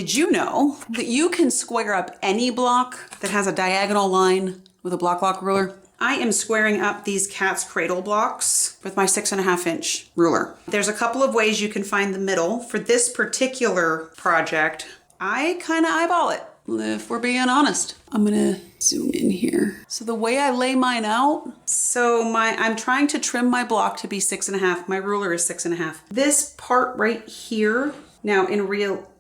Did you know that you can square up any block that has a diagonal line with a Bloc Loc ruler? I am squaring up these cat's cradle blocks with my 6.5 inch ruler. There's a couple of ways you can find the middle. For this particular project, I kind of eyeball it, if we're being honest. I'm gonna zoom in here. So the way I lay mine out, I'm trying to trim my block to be 6.5. My ruler is 6.5. This part right here, now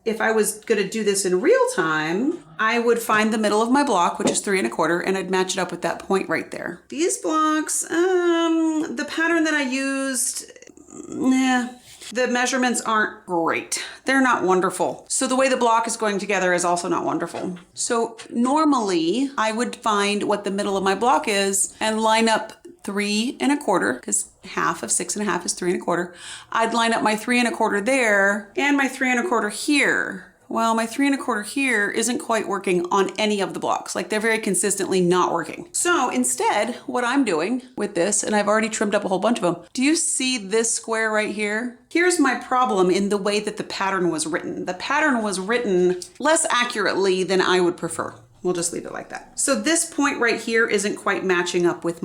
if I was gonna do this in real time, I would find the middle of my block, which is 3.25, and I'd match it up with that point right there. These blocks, the pattern that I used, the measurements aren't great. They're not wonderful. So the way the block is going together is also not wonderful. So normally I would find what the middle of my block is and line up 3.25, because half of 6.5 is 3.25. I'd line up my 3.25 there and my 3.25 here. Well, my 3.25 here isn't quite working on any of the blocks. Like, they're very consistently not working. So instead, what I'm doing with this, and I've already trimmed up a whole bunch of them, do you see this square right here? Here's my problem in the way that the pattern was written. The pattern was written less accurately than I would prefer. We'll just leave it like that. So this point right here isn't quite matching up with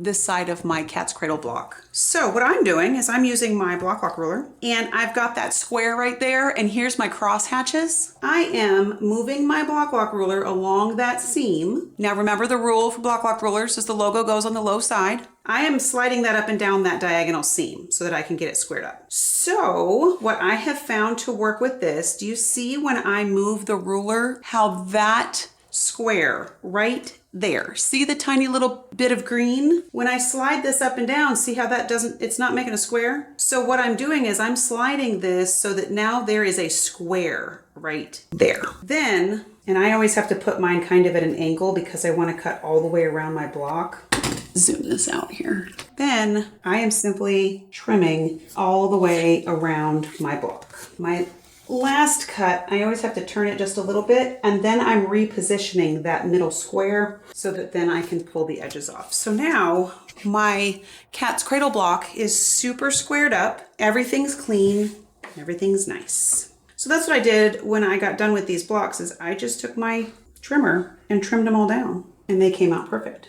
this side of my cat's cradle block. So what I'm doing is I'm using my Bloc Loc ruler, and I've got that square right there, and here's my cross hatches. I am moving my Bloc Loc ruler along that seam. Now remember, the rule for Bloc Loc rulers is the logo goes on the low side. I am sliding that up and down that diagonal seam so that I can get it squared up. So what I have found to work with this, do you see when I move the ruler, how that square right there, see the tiny little bit of green? When I slide this up and down, see how it's not making a square? So what I'm doing is I'm sliding this so that now there is a square right there. Then, and I always have to put mine kind of at an angle because I want to cut all the way around my block. Zoom this out here. Then I am simply trimming all the way around my block. My last cut, I always have to turn it just a little bit, and then I'm repositioning that middle square so that then I can pull the edges off. So now my cat's cradle block is super squared up. Everything's clean, everything's nice. So that's what I did when I got done with these blocks, is I just took my trimmer and trimmed them all down, and they came out perfect.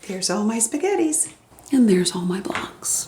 There's all my spaghettis, and there's all my blocks.